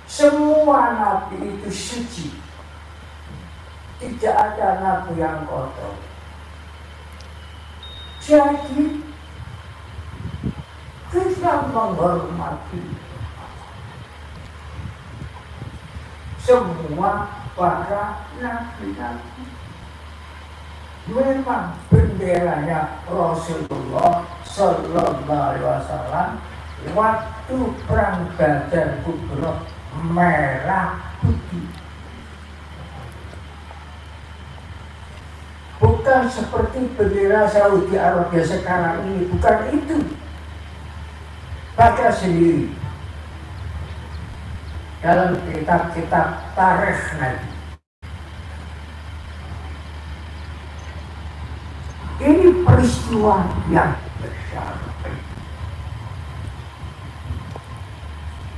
Semua nabi itu suci. Tidak ada nabi yang kotor. Jadi kita menghormati semua para nabi-nabi. Memang benderanya Rasulullah Sallallahu Alaihi Wasallam waktu perang Badar Kubra merah putih. Bukan seperti bendera Saudi Arabia sekarang ini, bukan itu. Baca sendiri dalam kitab-kitab tarikh Nabi. Ini peristiwa yang besar.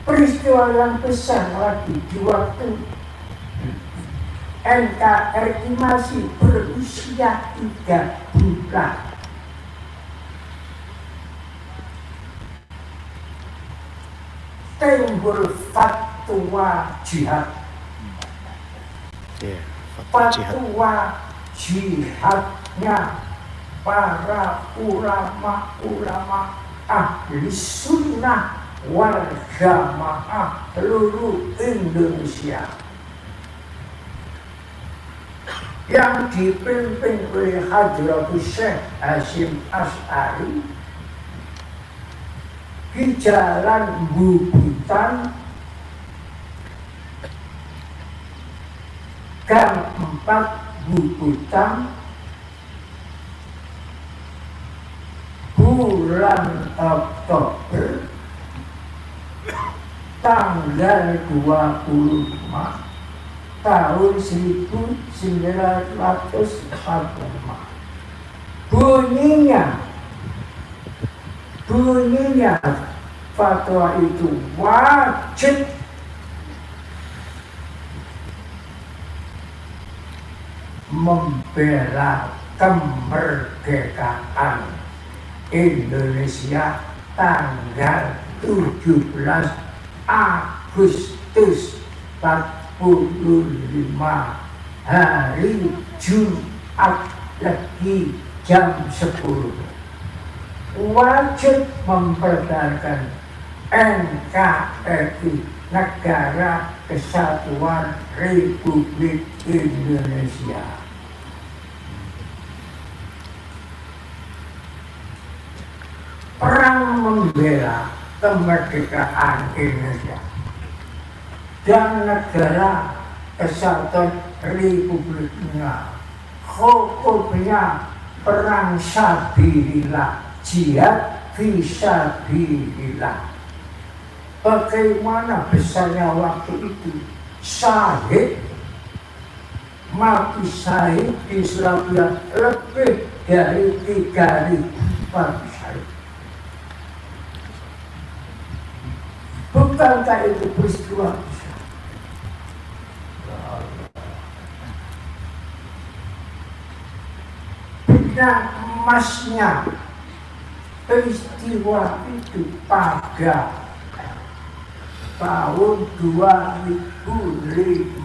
Peristiwa yang besar lagi di waktu NKRI masih berusia 3 bulan. Timbul fatwa jihad. Fatwa jihadnya para ulama-ulama ahli sunnah wal jamaah seluruh Indonesia yang dipimpin oleh Hadratus Syekh Hasyim Asy'ari di Jalan Bubutan Gang 4 Bubutan bulan Oktober tanggal 25 tahun 1945. Bunyinya fatwa itu wajib membela kemerdekaan Indonesia tanggal 17 Agustus 45 hari Jumat lagi jam 10. Wajib mempertahankan NKRI, Negara Kesatuan Republik Indonesia. Perang membela kemerdekaan Indonesia dan Negara Kesatuan Republiknya, hukumnya perang sabilillah, jihad fisabilillah. Bagaimana besarnya waktu itu? Syahid, mati syahid di Surabaya lebih dari 3.000 mati syahid. Bukankah itu peristiwa besar? Benang emasnya peristiwa itu pada tahun 2015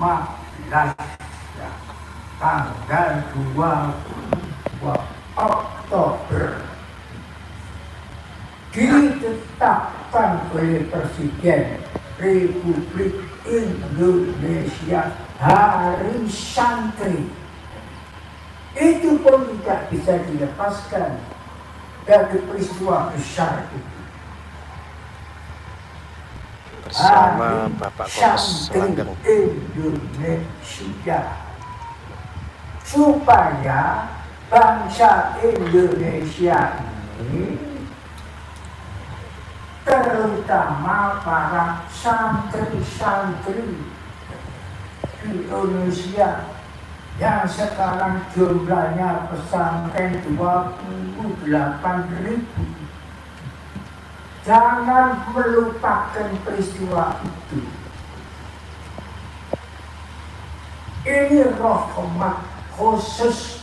tanggal 22 Oktober ditetapkan oleh Presiden Republik Indonesia Hari Santri. Itu pun tidak bisa dilepaskan dari peristiwa besar itu. Bersama Bapak Komas Langgeng Indonesia, supaya bangsa Indonesia ini, terutama para santri-santri di Indonesia yang sekarang jumlahnya pesantren 28.000, jangan melupakan peristiwa itu. Ini rahmat khusus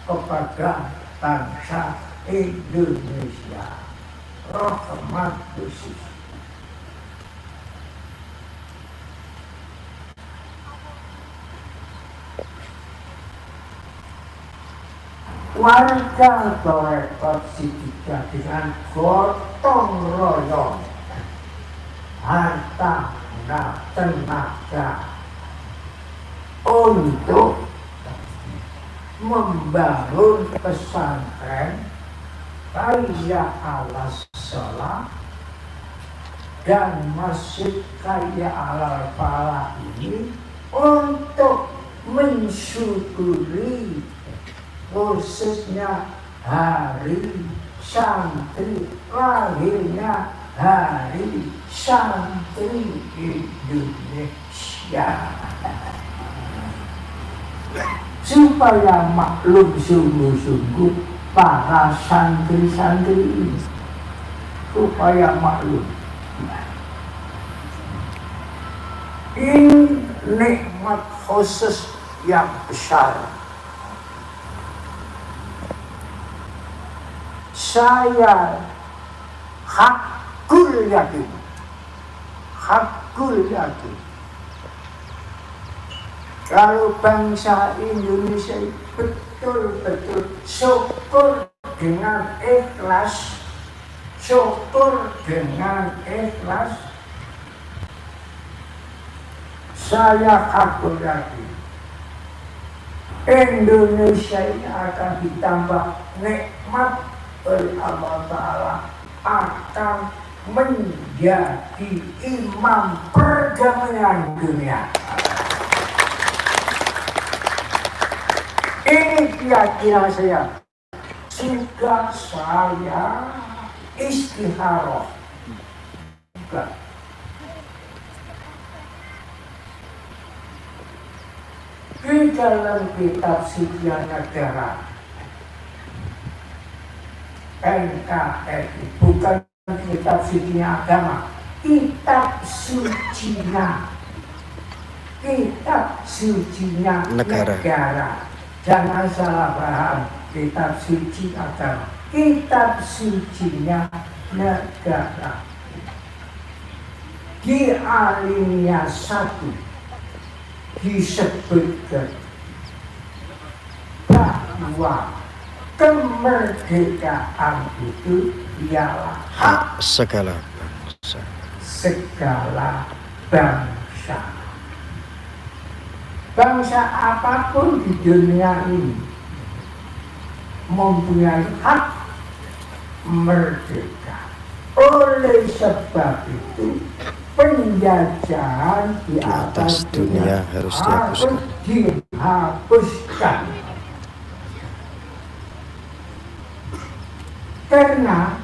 kepada bangsa Indonesia. Rahmat khusus. warga Torekot Sidiqa dengan gotong royong, harta dan tenaga untuk membangun pesantren Kaya Ala Sholah dan Masjid Kaya Ala Falah ini untuk mensyukuri khususnya hari santri, lahirnya hari santri Indonesia, supaya maklum sungguh-sungguh para santri-santri ini, supaya maklum ini nikmat khusus yang besar. Saya hakul yakin kalau bangsa Indonesia betul-betul syukur dengan ikhlas, saya hakul yakin Indonesia ini akan ditambah nikmat oleh Allah Ta'ala, akan menjadi imam perdamaian dunia. Ini keyakinan saya. Jika saya istikharah, di dalam kitab Sidya Negara NKRI, bukan kitab sucinya agama, kitab sucinya negara. Jangan salah paham, kitab suci agama, kitab sucinya negara. Di alinea 1 disebutkan bahwa kemerdekaan itu ialah hak segala bangsa. Bangsa apapun di dunia ini mempunyai hak merdeka. Oleh sebab itu penjajahan di atas dunia harus dihapuskan. Karena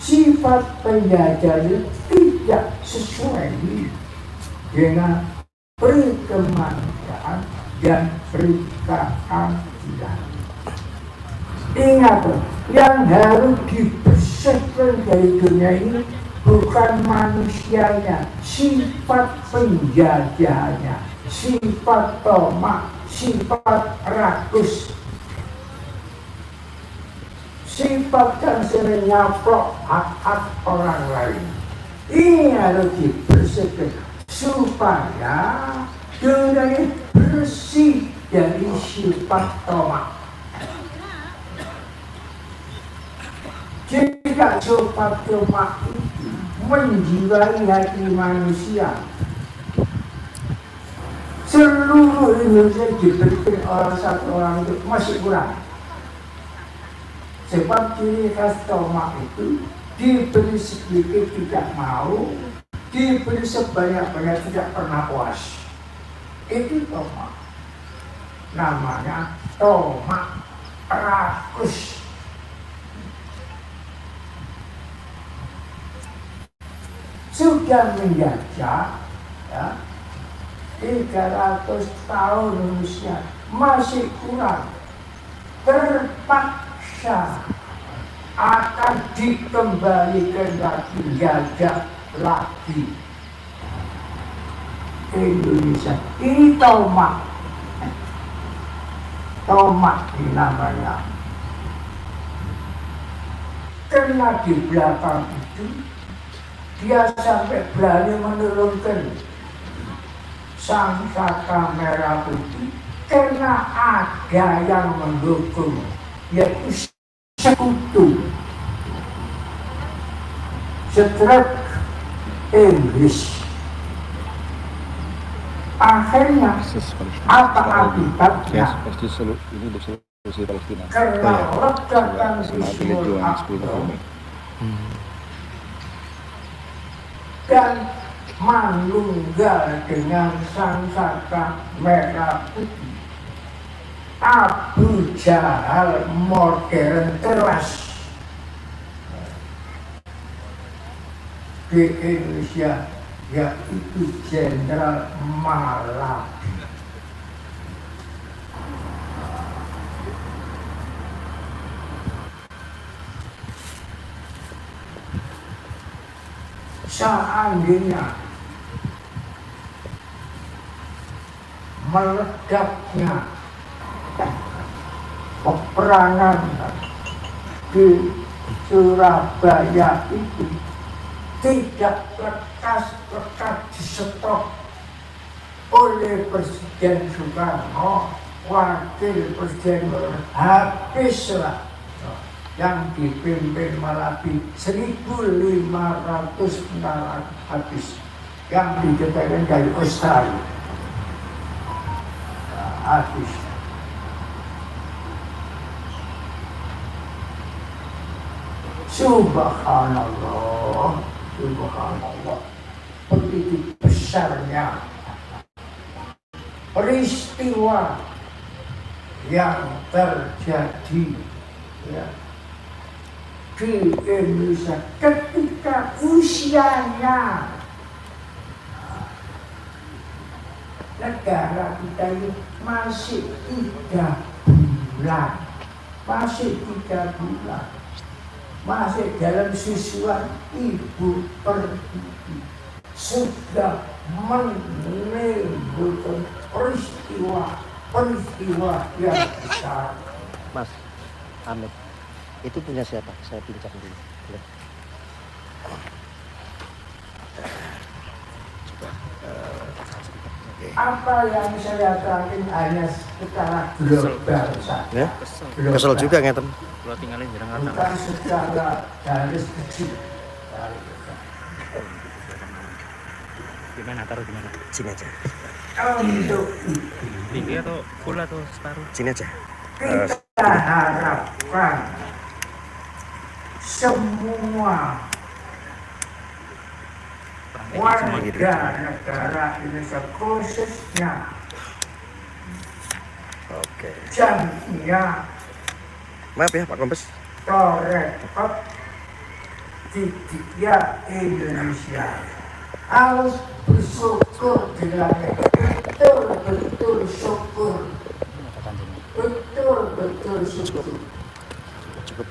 sifat penjajahan tidak sesuai dengan perkemanusiaan dan perkeadilan. Ingat, yang harus dibersihkan dari dunia ini bukan manusianya, sifat penjajahannya, sifat tomak, sifat rakus, sifat yang sering nyaplok hak-hak orang lain. Ini harus dibersihkan supaya dunia ini bersih dari sifat tomak. Jika sifat tomak itu menjiwai hati manusia, seluruh Indonesia diberikan orang satu orang itu masih kurang. Sebab ciri khas tomak itu diberi sedikit tidak mau, diberi sebanyak-banyak tidak pernah puas. Itu tomak. Namanya tomak rakus. Sudah menjajah ya, 300 tahun Indonesia masih kurang, terpaksa akan dikembalikan lagi, jajah lagi Indonesia. Ini tomak namanya. Karena di belakang itu dia sampai berani menurunkan sang saka merah putih karena ada yang mendukung yaitu sekutu setrek Inggris. Akhirnya apa akibatnya? Karena ledakan Hizbul Akbar dan manunggal dengan sangsaka merah putih, Abu Jahal modern keras di Indonesia, yaitu Jenderal Malabi. Seandainya meledaknya peperangan di Surabaya itu tidak lekas di stop oleh Presiden Soekarno, Wakil Presiden habislah yang dipimpin Malabi 1.500 tentara habis, yang didatangkan dari Australia habis. Subhanallah, subhanallah, begitu besarnya peristiwa yang terjadi ya, di Indonesia ketika usianya negara kita ini masih 3 bulan, masih 3 bulan, masih dalam susuan ibu pertiwi, sudah menimbulkan peristiwa yang besar. Mas Amit, itu punya siapa? Saya pincang dulu. Boleh? Apa yang saya katakan hanya secara global saja. Ya? Kesel juga ngeten. Kalau tinggalin jarang Bukan secara garis kecil. Gimana, taruh gimana? Sini aja. Untuk Tinggi atau full atau separuh? Sini aja. kita harapkan semua warga negara Indonesia, khususnya Oke. Jamia Maaf ya Pak Kombes. Torekot Didia Indonesia harus bersyukur dengan betul-betul syukur, betul-betul syukur. Cukup.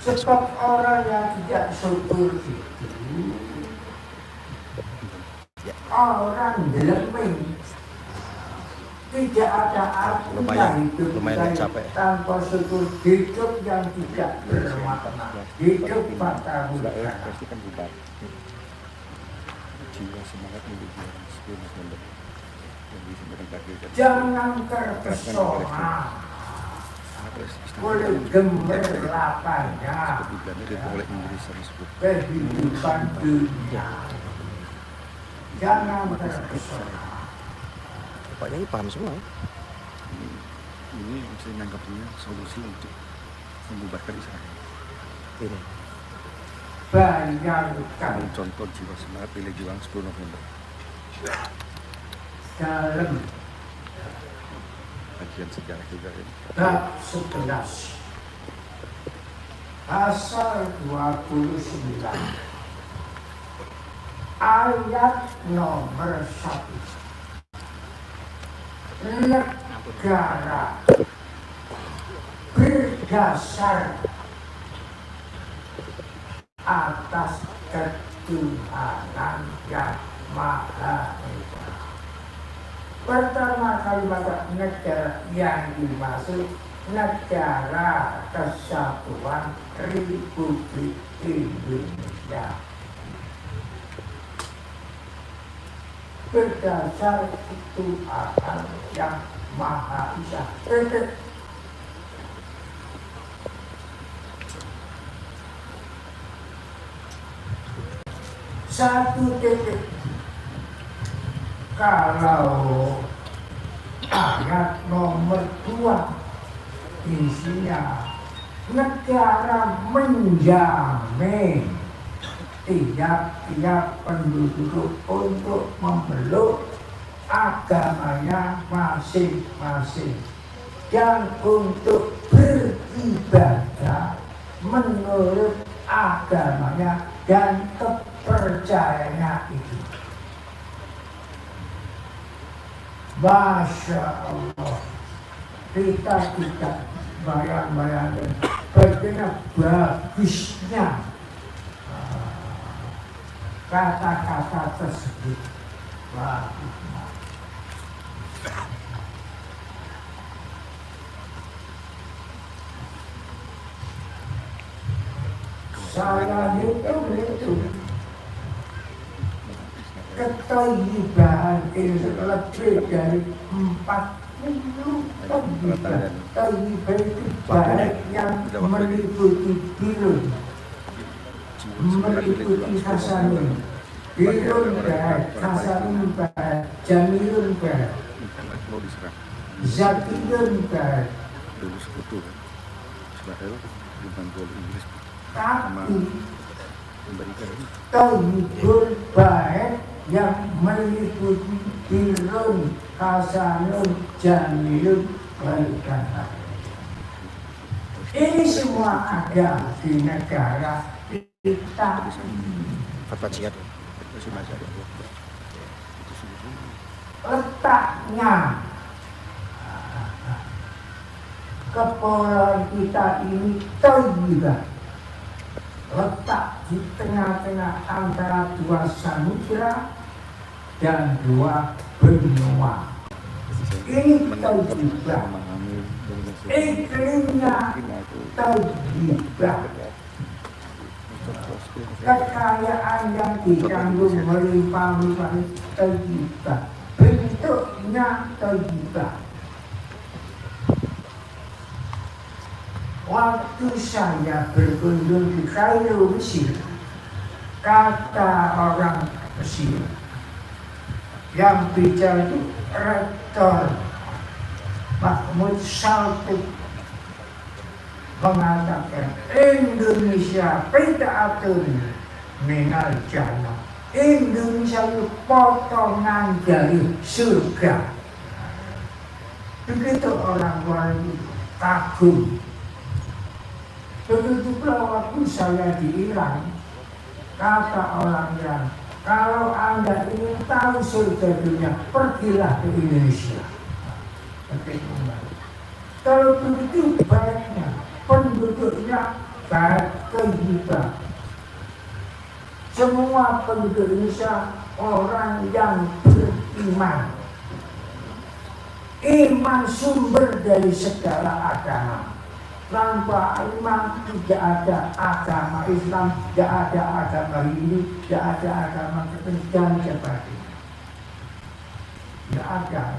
Sebab orang yang tidak syukur itu orang lemeng, tidak ada artinya hidup capek. tanpa syukur, hidup yang tidak bermakna, hidup batang. Pasti kan bubar. Jiwa semangat menjadi orang sepenuh yang bisa berbagi. Jangan terpesona oleh gemerlapannya kehidupan dunia. Jangan terpesona. Pokoknya ini paham semua. Ini bisa menangkapnya solusi untuk membubarkan Israel. Ini Bayangkan Contoh jiwa semangat pilih juang 10 November. dalam Bagian sejarah juga ini. bab 11 pasal 29 ayat nomor 1, negara berdasar atas ketuhanan yang Maha Esa. Pertama kali maka negara yang dimaksud negara kesatuan Republik Indonesia berdasar ketuhanan yang Maha Esa. Satu titik. Kalau ayat nomor 2 isinya negara menjamin tiap-tiap penduduk untuk memeluk agamanya masing-masing dan untuk beribadah menurut agamanya dan kepercayaannya itu. Masya Allah, kita tidak bayang-bayangkan bagaimana bagusnya kata-kata tersebut. Bagusnya. Saya itu ketoyiban itu lebih dari 40 toyiban. Toyiban itu baik yang meliputi bilun, meliputi hasanun, bilun baik, hasanun baik, jamilun baik, zakiyun baik. Dulu sekutu kan, sebagai dibantu oleh Inggris. Tapi Memberikan toyibun baik yang meliputi bilun, hasanun, jamilun, baikan. Ini semua ada di negara kita. Fatwa jihad. Letaknya kepulauan kita ini toyibah, letak di tengah-tengah antara 2 samudra dan 2 benua. Ini toyibah, iklimnya toyibah, kekayaan yang dikandung melimpah-limpah toyibah, bentuknya toyibah. Waktu saya berkunjung di Kairo, Mesir, kata orang Mesir yang bicara itu rektor Mahmud Saltuk mengatakan Indonesia bid'atun minal jannah. Indonesia itu potongan dari surga. Begitu orang itu kagum. Begitu pula waktu saya di Iran, kata orang Iran, kalau Anda ingin tahu surga dunia, pergilah ke Indonesia. Kalau begitu baiknya, penduduknya baik toyibah. Semua penduduk Indonesia orang yang beriman. Iman sumber dari segala agama. Tanpa iman tidak ada agama Islam, tidak ada agama Hindu, tidak ada agama Kristen dan sebagainya. Tidak ada.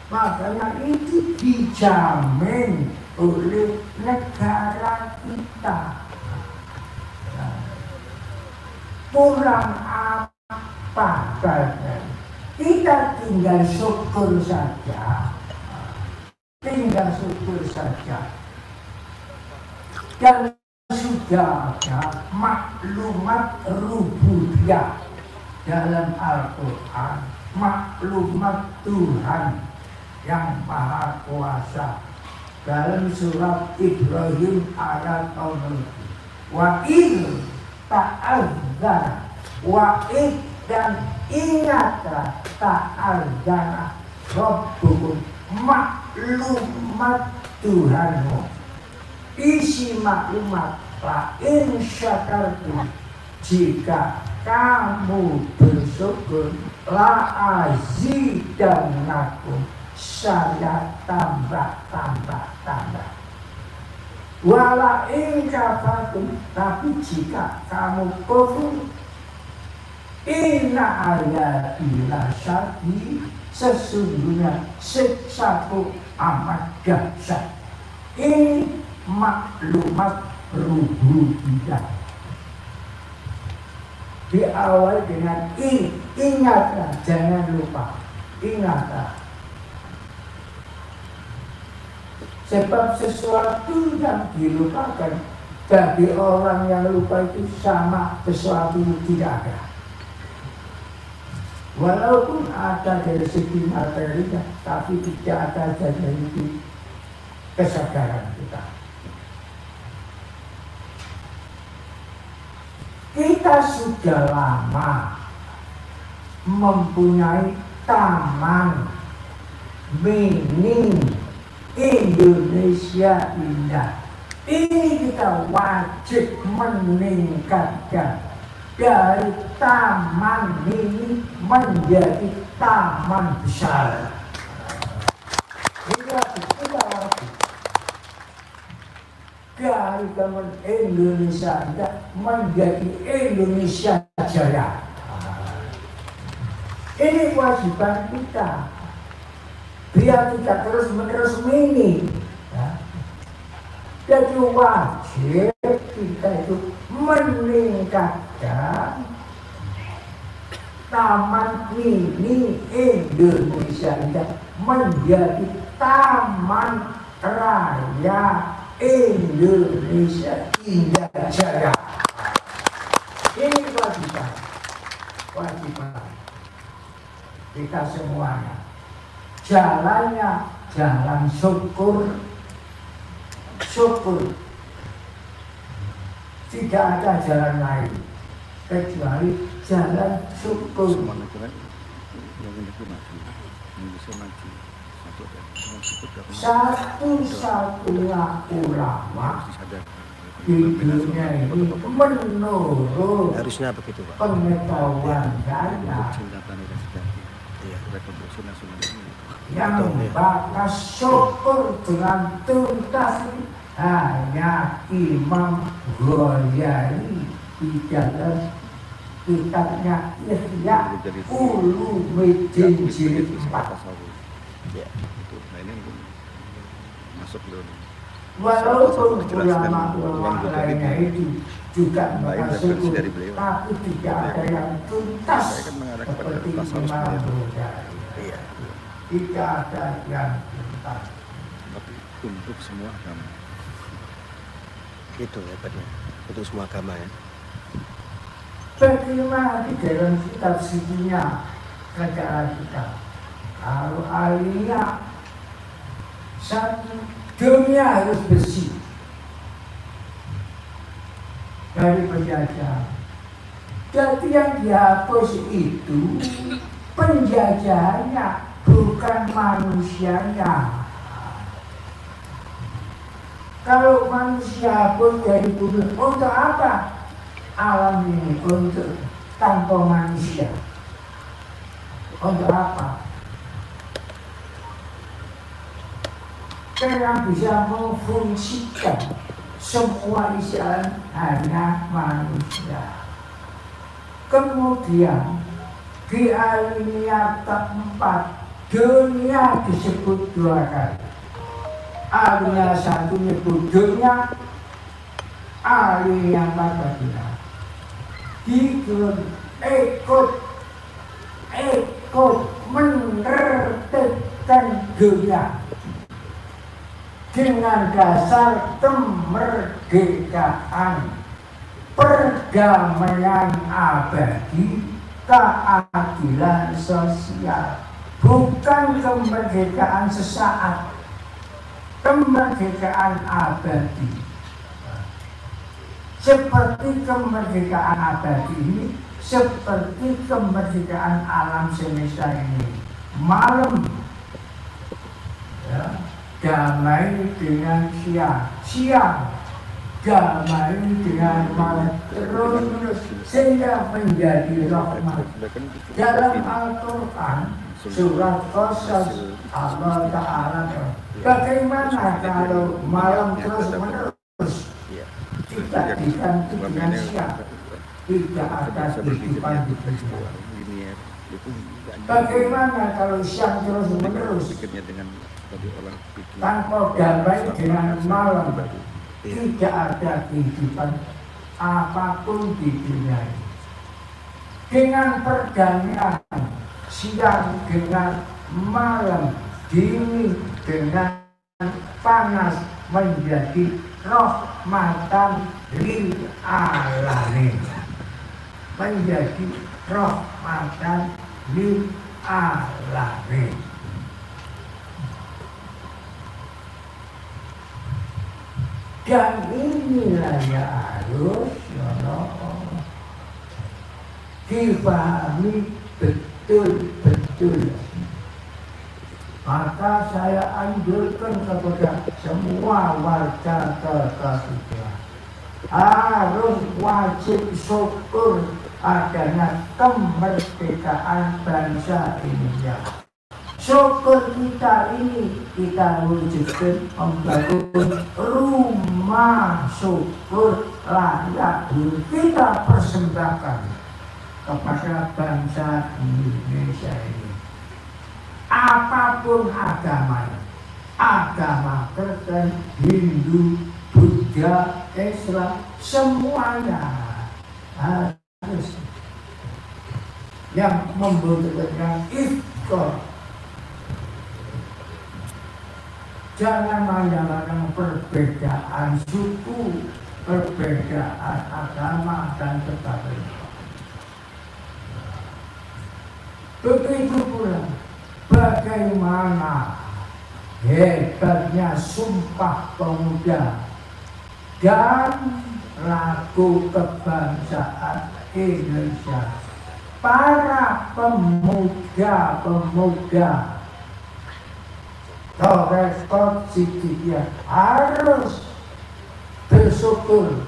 Makanya itu dijamin oleh negara kita. Kurang apa badan? Kita tinggal syukur saja. Tinggal syukur saja. Dan sudah ada maklumat rububiyah dalam Al-Quran, maklumat Tuhan yang Maha Kuasa dalam surat Ibrahim ayat nomor 7. Wa in ta'adzana wa in dan ingatlah ta'adzana Rabbukum, maklumat Tuhanmu. Isi maklumat la in syakartum, jika kamu bersyukur, la azidannakum, saya tambah. Wala in kafartum, tapi jika kamu kufur, inna ayati lasyadid, sesungguhnya siksaku amat dahsyat. Ini maklumat rububiyah. diawali dengan ingatlah, jangan lupa, ingatlah. Sebab sesuatu yang dilupakan bagi orang yang lupa itu sama sesuatu yang tidak ada. Walaupun ada dari segi materinya, tapi tidak ada dari segi kesadaran kita. Kita sudah lama mempunyai taman mini Indonesia Indah. Ini kita wajib meningkatkan dari taman mini menjadi taman besar. Kita wajib dari taman Indonesia Indah menjadi Indonesia Jaya. Ini kewajiban kita. Biar tidak terus-menerus mini, ya. Jadi wajib kita itu meningkatkan taman mini Indonesia Indah menjadi taman raya Indonesia Indah Jaya. Ini kewajiban kita semuanya. Jalannya jalan syukur. Tidak ada jalan lain kecuali jalan syukur. Semua negara yang ini maju, Indonesia maju. Satu-satunya ulama di dunia ini menurut harusnya begitu, Pak. pengetahuan saya yang bakas syukur dengan tuntas hanya Imam Ghazali di dalam kitabnya Ihya Ulumuddin jilid 4. Walaupun ulama-ulama lainnya itu juga mengasuh, tapi tidak ada yang tuntas seperti Imam Ghazali. Tidak ada yang tuntas. Tapi untuk semua agama. Itu hebatnya, untuk semua agama ya. Bagaimana di dalam kitab sidinya negara kita? Kalau ahlinya satu, dunia harus bersih dari penjajah. Jadi yang dihapus itu penjajahannya, bukan manusianya. Kalau manusia pun dari bumi, untuk apa alam ini? Untuk tanpa manusia, untuk apa? Yang bisa memfungsikan semua isi alam hanya manusia. Kemudian di alinea keempat, dunia disebut dua kali. Alinea satu menyebut dunia, alinea Madinah. Ikut menertibkan dunia dengan dasar kemerdekaan, perdamaian abadi, keadilan sosial. Bukan kemerdekaan sesaat, kemerdekaan abadi. Seperti kemerdekaan abadi ini, seperti kemerdekaan alam semesta ini. Malam, ya, damai dengan siang, damai dengan malam, terus sehingga menjadi rahmat. Dalam Al-Quran surat Qasas Allah Ta'ala, bagaimana kalau malam terus menerus tidak diganti dengan siang, tidak ada kehidupan di dunia. Bagaimana kalau siang terus menerus tanpa damai dengan malam, tidak ada kehidupan apapun di dunia ini. dengan perdamaian, siang dengan malam, dingin dengan panas, menjadi rahmatan lil alamin, menjadi rahmatan lil alamin. Dan inilah ya harus dipahami betul-betul. Maka saya anjurkan kepada semua warga Kartasura harus wajib syukur adanya kemerdekaan bangsa Indonesia. Syukur kita ini kita wujudkan membangun rumah syukur layak kita persembahkan kepada bangsa Indonesia ini. Apapun agamanya, agama Kristen, Hindu, Buddha, Islam, semuanya harus yang membutuhkan ikhtiar. Jangan menyalahkan perbedaan suku, perbedaan agama dan sebagainya. Begitu pula bagaimana hebatnya Sumpah Pemuda dan lagu kebangsaan Indonesia. Para pemuda-pemuda Torres Sidikiyah harus bersyukur,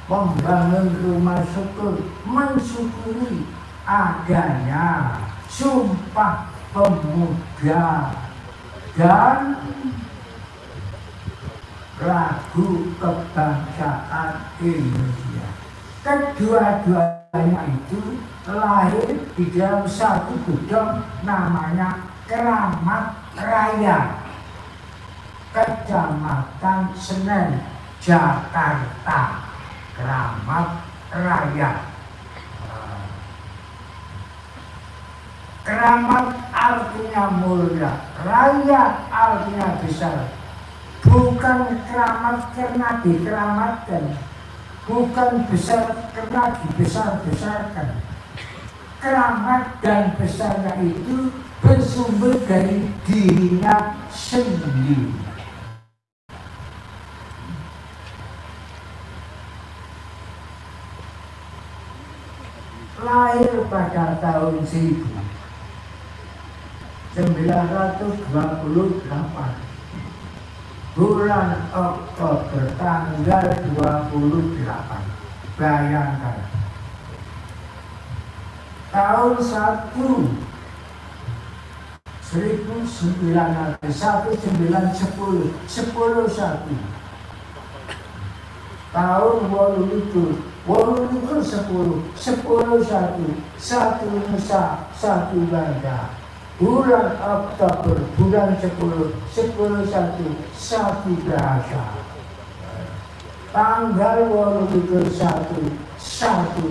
membangun rumah syukur, mensyukuri adanya Sumpah Pemuda dan lagu kebangsaan Indonesia. Kedua-duanya itu lahir di dalam satu gudang namanya Keramat Raya, Kecamatan Senen, Jakarta. Keramat Raya. Keramat artinya mulia, raya artinya besar. Bukan keramat karena dikeramatkan, bukan besar karena dibesar-besarkan. Keramat dan besarnya itu bersumber dari dirinya sendiri. Lahir pada tahun 1928, bulan Oktober tanggal 28. Bayangkan, tahun 1910 tahun 10 satu nusa satu bangsa. Bulan Oktober, bulan 10 satu bahasa. Tanggal 21 satu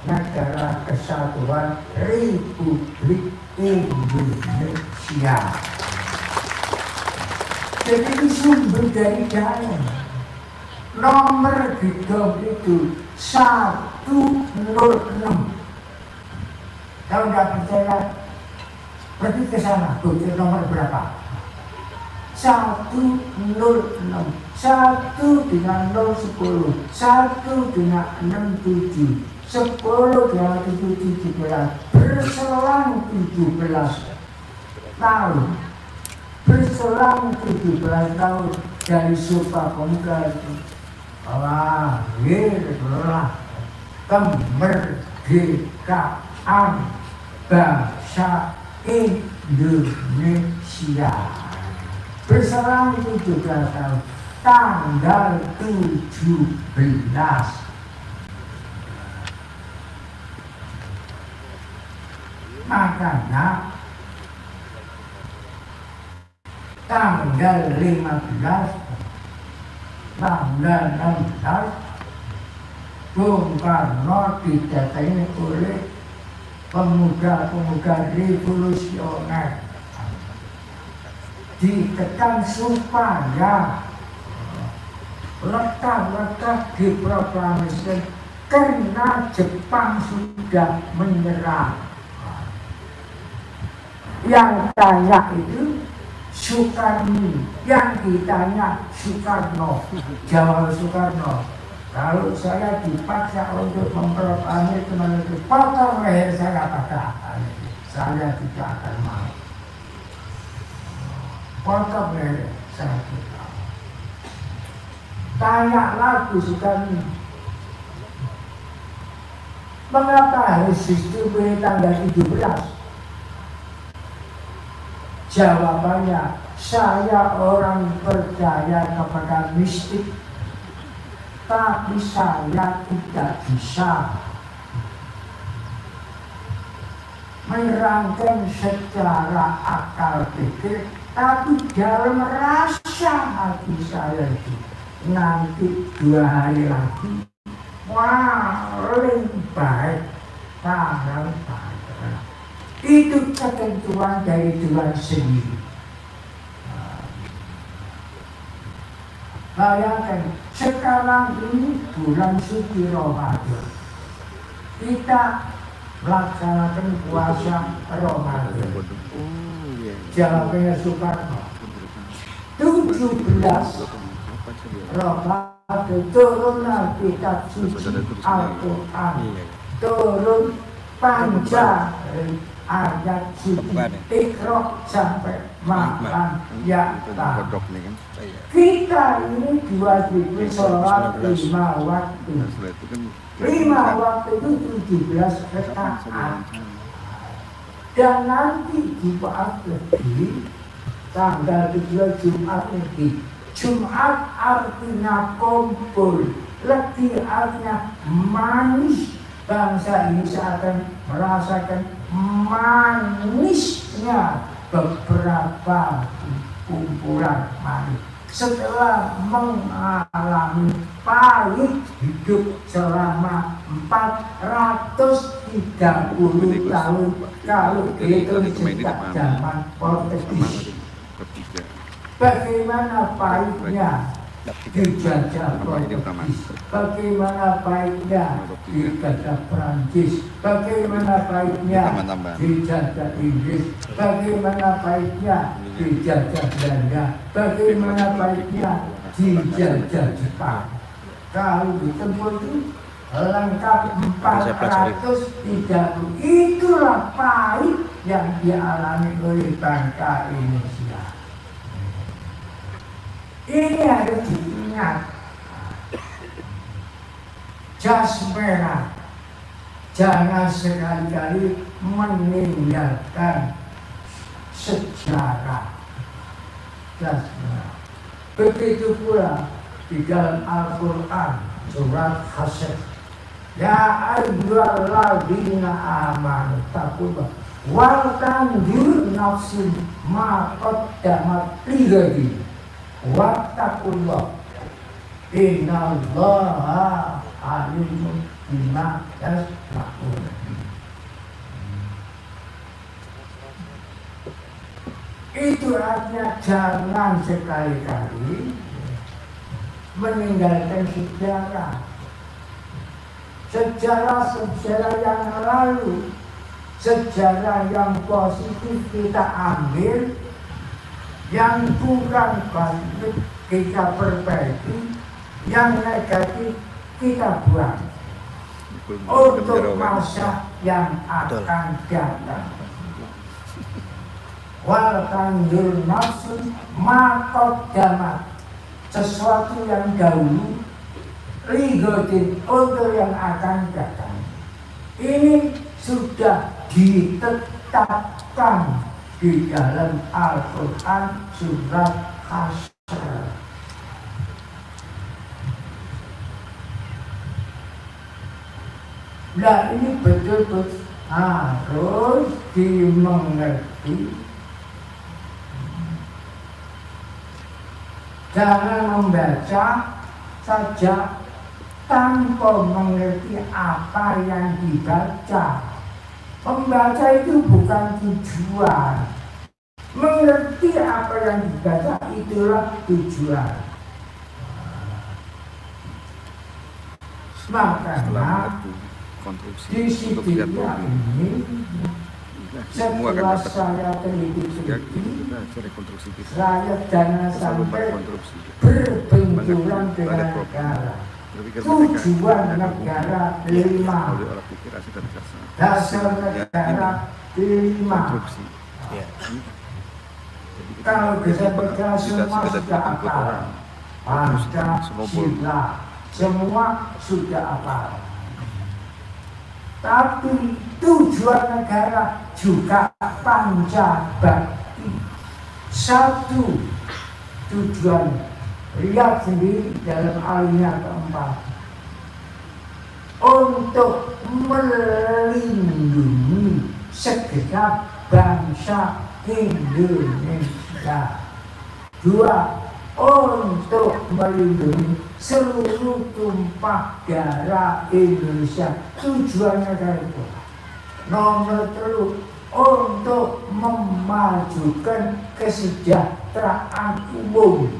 negara kesatuan Republik Indonesia. Jadi itu sumber dari dalam. Nomor gedung itu 106. Kalau nggak percaya, pergi ke sana, bukti nomor berapa? 106. 1 dengan 0 10, 1 dengan 6 7, 10 dengan 7 17. Berselang 17 tahun. Berselang 17 tahun dari Sumpah Pemuda itu lahirlah kemerdekaan bangsa Indonesia. Berselang 17 tahun, tanggal 17 makanya tanggal 15, tanggal 16 Bung Karno didatangi oleh pemuda-pemuda revolusioner, ditekan supaya lekat-lekat diproklamasikan karena Jepang sudah menyerah. Yang tanya itu Soekarno, yang ditanya Soekarno. Jawab Soekarno, kalau saya dipaksa untuk memproklamasikan itu, potong leher saya pada saya tidak akan mau. Potong leher saya tidak mau. Tanya lagi Soekarno, mengapa harus distribusi tanggal 17? Jawabannya, saya orang percaya kepada mistik, tapi saya tidak bisa menerangkan secara akal pikir, tapi dalam rasa hati saya itu nanti 2 hari lagi, wah, lebih baik, sangat baik. Itu ketentuan dari Tuhan sendiri. Bayangkan, sekarang ini bulan suci Ramadan, kita melaksanakan puasa Ramadan. Jawabnya Soekarno, 17 Ramadan turunlah kitab suci Al-Quran, turun panca ayat suci Iqra sampai makan ya. Kita ini diwajibi sholat 5 waktu. 5 waktu itu 17 rakaat. Dan nanti di tanggal 17 Jumat ini. Jumat artinya kumpul, legi artinya manis. Bangsa ini akan merasakan manisnya beberapa kumpulan manis setelah mengalami pahit hidup selama 430 tahun kalau itu sejak zaman Portugis. Bagaimana pahitnya dijajah Portugis, bagaimana baiknya dijajah Prancis, bagaimana baiknya dijajah Inggris, bagaimana baiknya dijajah Belanda, bagaimana baiknya dijajah Jepang. Kalau ditempur itu lengkap 430, itulah pahit yang dialami oleh bangsa Indonesia. Ini harus diingat. Jas merah, jangan sekali-kali meninggalkan sejarah. Jas merah. Begitu pula di dalam Al-Quran surat Hasyr, ya ayyuhalladzina amanu taqullah wal tanzur nafsin ma qaddamat lighadin wattaqullah innallaha alimun bima yasna'un. Itu artinya jangan sekali-kali meninggalkan sejarah. Sejarah yang lalu, sejarah yang positif kita ambil, yang kurang baik kita perbaiki, yang negatif kita buang untuk masa yang akan datang. Wal tanzur nafsun ma qaddamat, sesuatu yang dahulu, lighadin untuk yang akan datang. Ini sudah ditetapkan di dalam Al-Quran surat Hasyr. Nah, ini betul-betul harus dimengerti. Jangan membaca saja tanpa mengerti apa yang dibaca. Membaca itu bukan tujuan. Mengerti apa yang dibaca itulah tujuan. Makanya di situ ini setelah saya teliti, rakyat jangan sampai berbenturan dengan negara. Tujuan negara 5, dasar negara 5. Kalau bisa bergerak semua sudah apa? Pancasila semua sudah apa? Tapi tujuan negara juga pancabakti. Satu tujuan, lihat sendiri dalam alinea keempat, untuk melindungi segenap bangsa Indonesia. 2, untuk melindungi seluruh tumpah darah Indonesia. Tujuannya dari itu. Nomor 3, untuk memajukan kesejahteraan umum.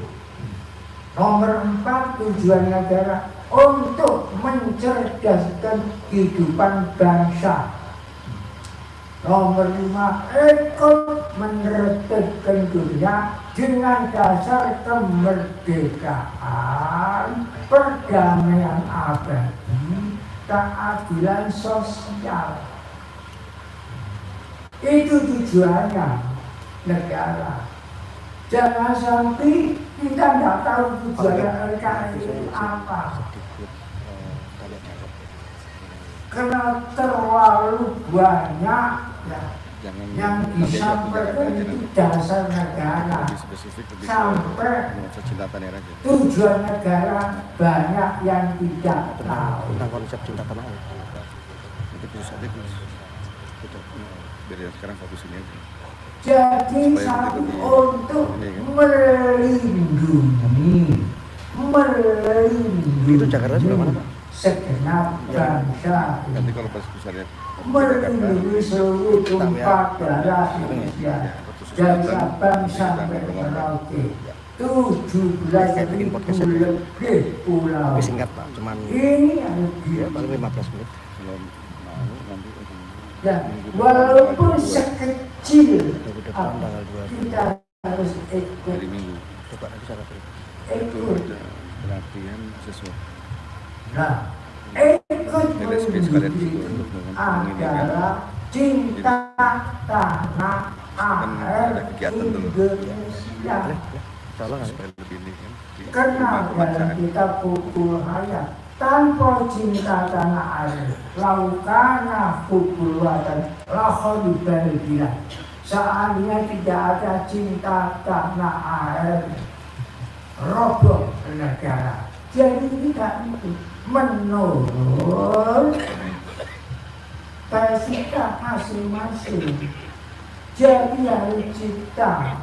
Nomor 4, tujuan negara untuk mencerdaskan kehidupan bangsa. Nomor 5, ikut menertibkan dunia dengan dasar kemerdekaan, perdamaian abadi, keadilan sosial. Itu tujuannya negara. Jangan sampai kita nggak tahu tujuan NKRI apa. Karena terlalu banyak yang disampaikan itu dasar negara. Sampai tujuan negara banyak yang tidak tahu. Tentang konsep cinta tanah air. Nanti khusus aja biar sekarang fokus ini aja. Jadi satu untuk melindungi itu Jakarta sebelah mana, Pak? Segenap bangsa, Nanti kalau pas besarnya melindungi seluruh tumpah darah Indonesia dari Sabang sampai Merauke. 17 ribu lebih pulau. Lebih singkat, Pak, cuman Ini yang ya, paling 15 menit. kalau mau nanti ya, walaupun sekecil Depan tanggal 2 kita harus hari ikut. Minggu coba nanti saya kasih. itu Ikut. ada pelatihan sesuatu. Nah, ikut LSP sekalian mendidik itu untuk adalah cinta tanah kan air ada kegiatan dulu Indonesia. Tolong kan. supaya lebih ini kan di Karena rumah dalam kebangsaan. kitab Hubul Hayat, tanpa cinta tanah air, laukana hubul watan, lahon bila. Seandainya tidak ada cinta tanah air, roboh negara. Jadi tidak itu menurut kita masing-masing. Jadi harus cinta.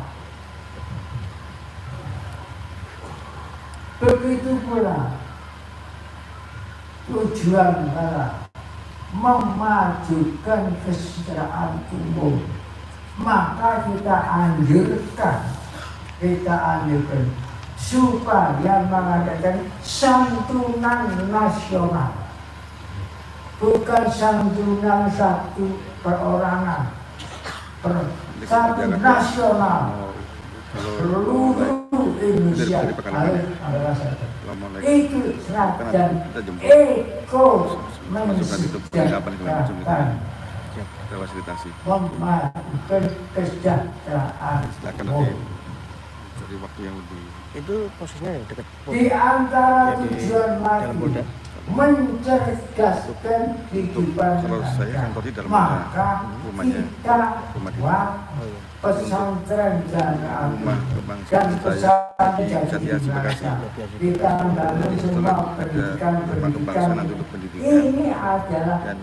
Begitu pula tujuan adalah memajukan kesejahteraan umum. Maka kita anjurkan supaya mengadakan santunan nasional, bukan santunan satu perorangan, satu nasional. Seluruh Indonesia adalah satu. Itu dan eko mensejahterakan, Kita fasilitasi. memajukan kesejahteraan Silakan umum. nanti cari waktu yang lebih. Itu posisinya yang dekat Di antara ya, di tujuan dalam Polda. lagi mencerdaskan kehidupan Kalau saya masyarakat. kantor di dalam Maka rumahnya. kita Rumah di- buat Oh, iya. pesantren Jamiah Rumah dan kebangsaan saya pesantren di jadi Jatiasi, Bekasi. kita membangun Jadi semua setelah ada pendidikan rumah kebangsaan nanti untuk pendidikan ini adalah dan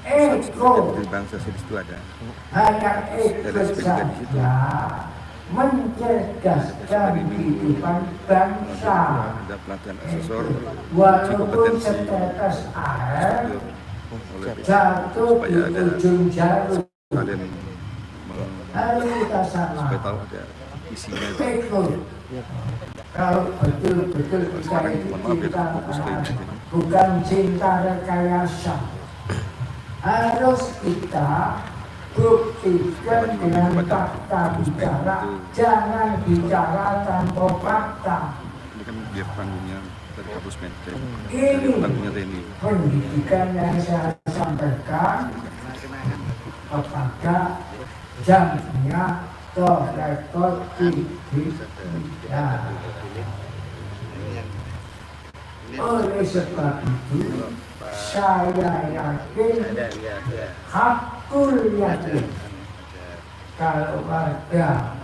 eko di bangsa di situ ada. hanya eko LSP juga di situ. saja mencerdaskan kehidupan bangsa. Ada pelatihan asesor Walaupun setetes air jatuh di ujung jarum, kalian lalu kita sama supaya tahu ada isinya. ikut. Kalau betul-betul kita itu cinta bukan cinta rekayasa, harus kita buktikan dengan fakta bicara, jangan bicara tanpa fakta. Ini kan biar panggungnya dari kampus Menteng, Ini panggungnya TNI. pendidikan yang saya sampaikan kepada jamnya rektor TV. Oleh sebab itu saya yakin, hakul yakin, kalau warga,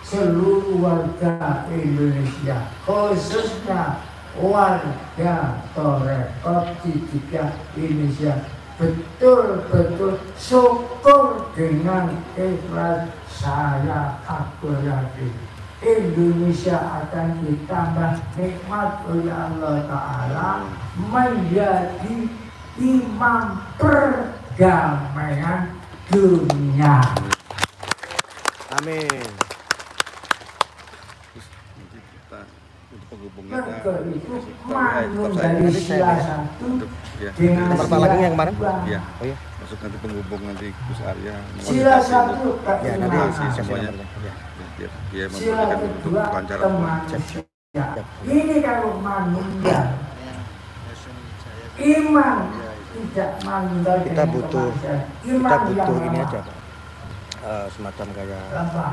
seluruh warga Indonesia, khususnya warga Torekot Cicika Indonesia, betul-betul syukur dengan ikhlas, saya hakul yakin Indonesia akan ditambah nikmat oleh Allah Ta'ala menjadi imam perdamaian dunia. Amin. Nanti kita untuk penghubungnya Mereka itu tetap manut saya dari sila satu ya, dengan Nomor sila lagi yang kemarin? dua. ya, Oh iya. masuk nanti penghubung nanti Gus Arya. Sila satu Ya, nanti keimanan, semuanya. Ya. Biar dia sila memberikan untuk kedua kelancaran. kemanusiaan. Ini kalau manusia iman tidak mandor Kita dengan butuh kemanusiaan. kita Iman butuh yang ini lama. aja, Pak. Semacam kayak Apa?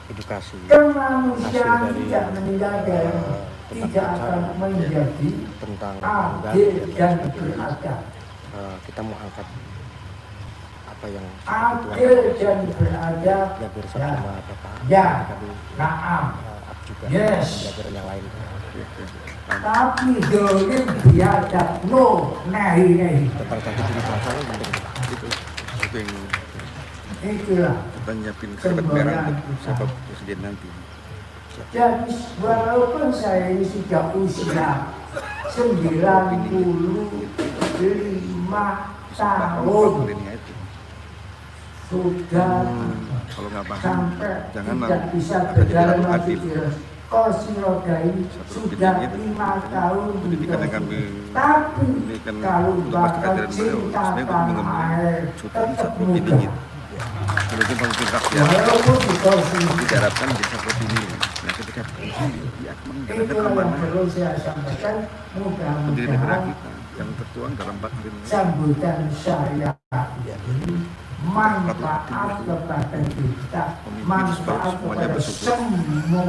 edukasi Kemanusiaan hasil dari, tidak meninggal dari tentang tidak akan bicara menjadi tentang adil dan sebagainya. beradab. Kita mau angkat apa yang Adil dan beradab. yang bersama sama Bapak. Ya. Tadi Naam. juga Yes. pelajaran yang lain. Tapi dolim biadab no nahi-nahi. Tentang tadi diri bangsa itu penting. Itu yang Itulah. kita nyiapin karpet merah untuk siapa presiden nanti. Jadi walaupun saya ini sudah usia 95 tahun, Itu. sudah Kalau nggak paham, sampai janganlah tidak bisa ada berjalan jalan lagi. adil. Kursi roda ini sudah 5 tahun Pendidikan yang kami tapi ini kan kalau untuk bakal ajaran beliau, cinta sebenarnya untuk tanah mengemban air sultan tetap satu mudah. dingin. Mungkin pemimpin rakyat Walaupun di kursi diharapkan bisa seperti ini. Nah, ketika dia menjalankan itulah yang amanah perlu saya sampaikan. pendiri negara Mudah-mudahan kita yang tertuang dalam bakteri sambutan saya ini manfaat kepada kita, manfaat kepada semuanya.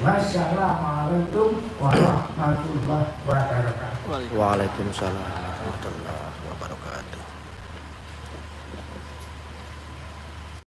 Wassalamualaikum warahmatullahi wabarakatuh. Waalaikumsalam warahmatullahi